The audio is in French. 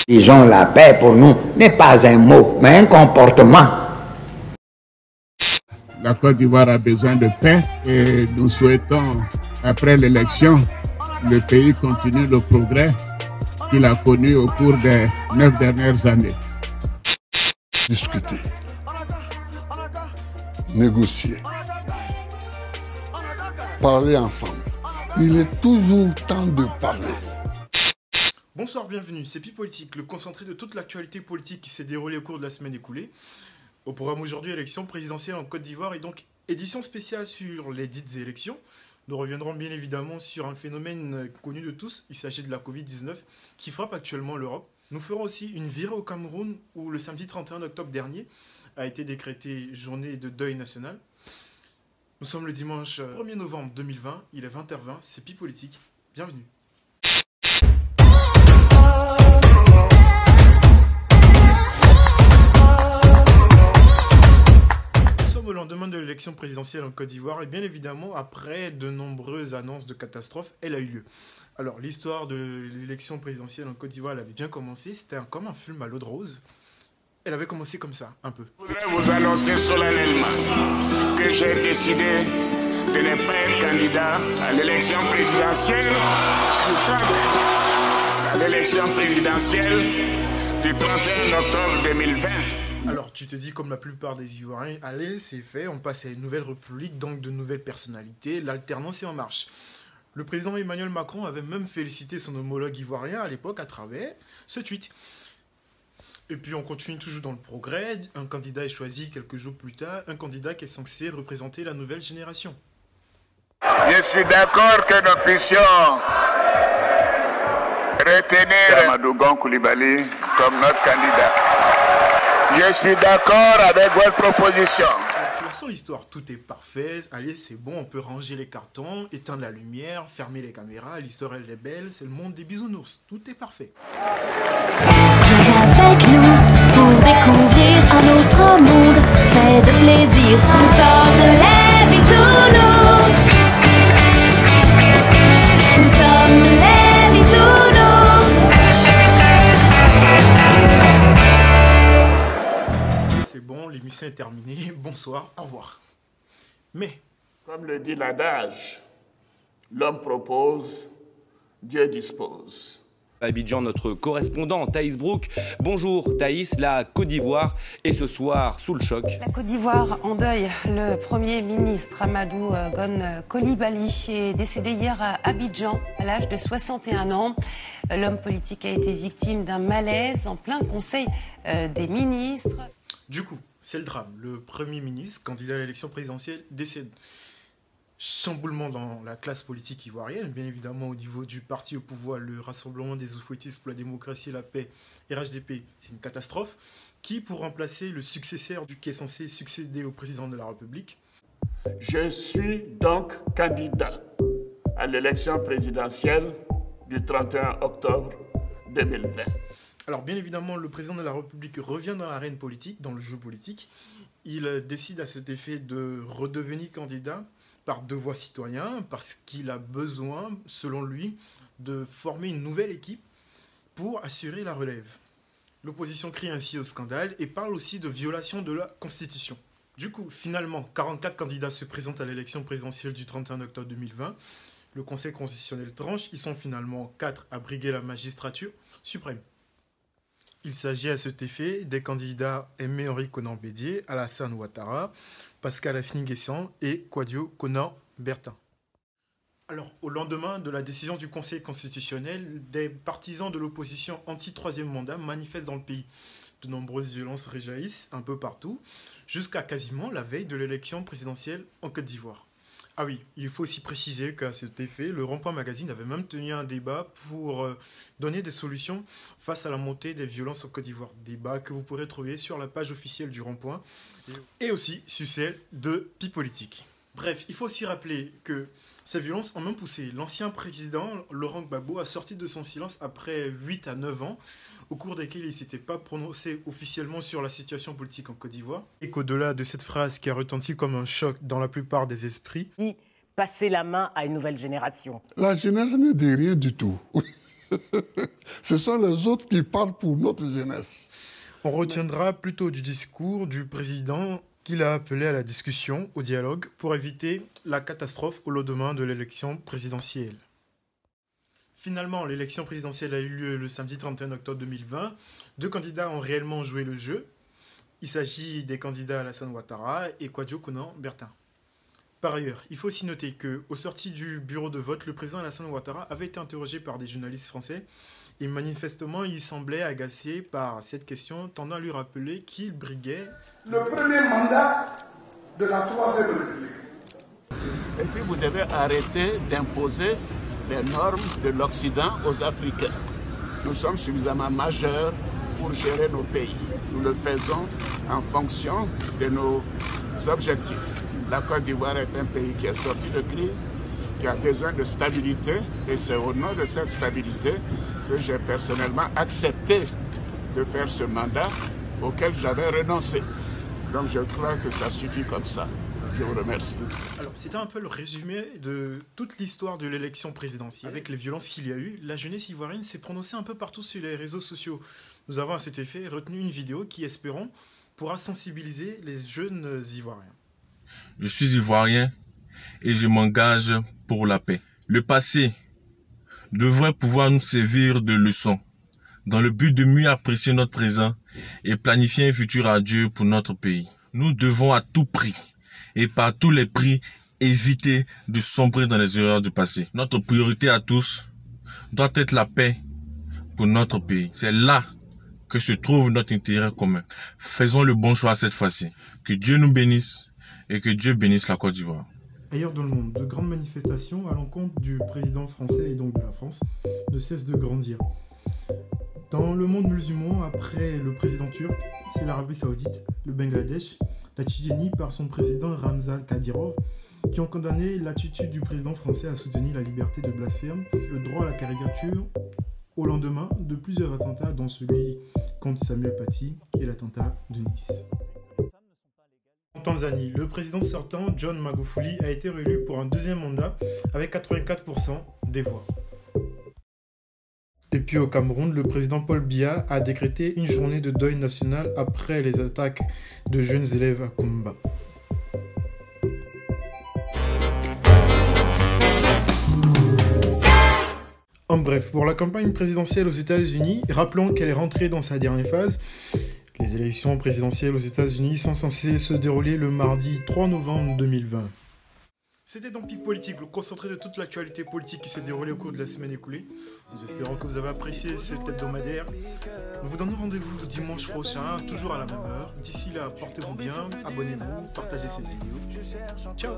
Disons, la paix pour nous n'est pas un mot, mais un comportement. La Côte d'Ivoire a besoin de paix et nous souhaitons, après l'élection, le pays continue le progrès qu'il a connu au cours des 9 dernières années. Discuter, négocier, parler ensemble. Il est toujours temps de parler. Bonsoir, bienvenue, c'est Pi Politique, le concentré de toute l'actualité politique qui s'est déroulée au cours de la semaine écoulée. Au programme aujourd'hui, élection présidentielle en Côte d'Ivoire et donc édition spéciale sur les dites élections. Nous reviendrons bien évidemment sur un phénomène connu de tous, il s'agit de la Covid-19 qui frappe actuellement l'Europe. Nous ferons aussi une virée au Cameroun où le samedi 31 octobre dernier a été décrétée journée de deuil national. Nous sommes le dimanche 1er novembre 2020, il est 20h20, c'est Pi Politique, bienvenue. Au lendemain de l'élection présidentielle en Côte d'Ivoire et bien évidemment après de nombreuses annonces de catastrophes, elle a eu lieu. Alors l'histoire de l'élection présidentielle en Côte d'Ivoire, elle avait bien commencé, c'était comme un film à l'eau de rose. Elle avait commencé comme ça, un peu. Je voudrais vous annoncer solennellement que j'ai décidé de ne pas être candidat à l'élection présidentielle du 31 octobre 2020. Alors, tu te dis comme la plupart des Ivoiriens, allez, c'est fait, on passe à une nouvelle république, donc de nouvelles personnalités, l'alternance est en marche. Le président Emmanuel Macron avait même félicité son homologue ivoirien à l'époque à travers ce tweet. Et puis on continue toujours dans le progrès, un candidat est choisi quelques jours plus tard, un candidat qui est censé représenter la nouvelle génération. Je suis d'accord que nous puissions retenir Amadou Gon Coulibaly comme notre candidat. Je suis d'accord avec votre proposition. Tu vois, sans l'histoire, tout est parfait. Allez, c'est bon, on peut ranger les cartons, éteindre la lumière, fermer les caméras. L'histoire, elle est belle, c'est le monde des bisounours. Tout est parfait. Viens avec nous pour découvrir un autre monde fait de plaisir. Nous sommes les bisounours. Nous sommes les bisounours. C'est bon, l'émission est terminée. Bonsoir, au revoir. Mais, Comme le dit l'adage, l'homme propose, Dieu dispose. À Abidjan, notre correspondant Thaïs Brook. Bonjour Thaïs, la Côte d'Ivoire est ce soir sous le choc. La Côte d'Ivoire en deuil. Le Premier ministre Amadou Gon Coulibaly est décédé hier à Abidjan à l'âge de 61 ans. L'homme politique a été victime d'un malaise en plein conseil des ministres. du coup, c'est le drame. Le Premier ministre, candidat à l'élection présidentielle, décède. Chamboulement dans la classe politique ivoirienne, bien évidemment au niveau du parti au pouvoir, le Rassemblement des Oufouettistes pour la démocratie et la paix, RHDP, c'est une catastrophe. Qui pour remplacer le successeur qui est censé succéder au président de la République? Je suis donc candidat à l'élection présidentielle du 31 octobre 2020. Alors bien évidemment, le président de la République revient dans l'arène politique, dans le jeu politique. Il décide à cet effet de redevenir candidat par devoir citoyen, parce qu'il a besoin, selon lui, de former une nouvelle équipe pour assurer la relève. L'opposition crie ainsi au scandale et parle aussi de violation de la Constitution. Du coup, finalement, 44 candidats se présentent à l'élection présidentielle du 31 octobre 2020. Le Conseil constitutionnel tranche, ils sont finalement 4 à briguer la magistrature suprême. Il s'agit à cet effet des candidats Aimé-Henri Konan Bédié, Alassane Ouattara, Pascal Afni-Guessant et Kouadio Konan Bertin. Alors, au lendemain de la décision du Conseil constitutionnel, des partisans de l'opposition anti-troisième mandat manifestent dans le pays. De nombreuses violences réjaillissent un peu partout, jusqu'à quasiment la veille de l'élection présidentielle en Côte d'Ivoire. Ah oui, il faut aussi préciser qu'à cet effet, le Rond-Point Magazine avait même tenu un débat pour donner des solutions face à la montée des violences en Côte d'Ivoire. Débat que vous pourrez trouver sur la page officielle du Rond-Point et aussi sur celle de Pi Politique. Bref, il faut aussi rappeler que ces violences ont même poussé l'ancien président Laurent Gbagbo à sortir de son silence après 8 à 9 ans, au cours desquels il ne s'était pas prononcé officiellement sur la situation politique en Côte d'Ivoire. Et qu'au-delà de cette phrase qui a retenti comme un choc dans la plupart des esprits, passer la main à une nouvelle génération? La jeunesse ne dit rien du tout. Ce sont les autres qui parlent pour notre jeunesse. On retiendra plutôt du discours du président qu'il a appelé à la discussion, au dialogue, pour éviter la catastrophe au lendemain de l'élection présidentielle. Finalement, l'élection présidentielle a eu lieu le samedi 31 octobre 2020. 2 candidats ont réellement joué le jeu. Il s'agit des candidats Alassane Ouattara et Kwadwo Konan Bertin. Par ailleurs, il faut aussi noter qu'au sorti du bureau de vote, le président Alassane Ouattara avait été interrogé par des journalistes français et manifestement, il semblait agacé par cette question, tendant à lui rappeler qu'il briguait le premier mandat de la Troisième République. Et puis vous devez arrêter d'imposer les normes de l'Occident aux Africains. Nous sommes suffisamment majeurs pour gérer nos pays. Nous le faisons en fonction de nos objectifs. La Côte d'Ivoire est un pays qui est sorti de crise, qui a besoin de stabilité, et c'est au nom de cette stabilité que j'ai personnellement accepté de faire ce mandat auquel j'avais renoncé. Donc je crois que ça suffit comme ça. Je vous remercie. Alors, c'était un peu le résumé de toute l'histoire de l'élection présidentielle. Avec les violences qu'il y a eu, la jeunesse ivoirienne s'est prononcée un peu partout sur les réseaux sociaux. Nous avons à cet effet retenu une vidéo qui, espérons, pourra sensibiliser les jeunes Ivoiriens. Je suis Ivoirien et je m'engage pour la paix. Le passé devrait pouvoir nous servir de leçon dans le but de mieux apprécier notre présent et planifier un futur radieux pour notre pays. Nous devons à tout prix et par tous les prix éviter de sombrer dans les erreurs du passé. Notre priorité à tous doit être la paix pour notre pays. C'est là que se trouve notre intérêt commun. Faisons le bon choix cette fois-ci. Que Dieu nous bénisse et que Dieu bénisse la Côte d'Ivoire. Ailleurs dans le monde, de grandes manifestations à l'encontre du président français et donc de la France ne cessent de grandir. Dans le monde musulman, après le président turc, c'est l'Arabie Saoudite, le Bangladesh, la Tchétchénie par son président Ramzan Kadyrov, qui ont condamné l'attitude du président français à soutenir la liberté de blasphème, le droit à la caricature, au lendemain de plusieurs attentats, dont celui contre Samuel Paty et l'attentat de Nice. En Tanzanie, le président sortant, John Magufuli, a été réélu pour un deuxième mandat avec 84% des voix. Et puis au Cameroun, le président Paul Biya a décrété une journée de deuil national après les attaques de jeunes élèves à Kumba. En bref, pour la campagne présidentielle aux États-Unis, rappelons qu'elle est rentrée dans sa dernière phase. Les élections présidentielles aux États-Unis sont censées se dérouler le mardi 3 novembre 2020. C'était donc Pic Politique, le concentré de toute l'actualité politique qui s'est déroulée au cours de la semaine écoulée. Nous espérons que vous avez apprécié cet hebdomadaire. Nous vous donnons rendez-vous dimanche prochain, toujours à la même heure. D'ici là, portez-vous bien, abonnez-vous, partagez cette vidéo. Ciao!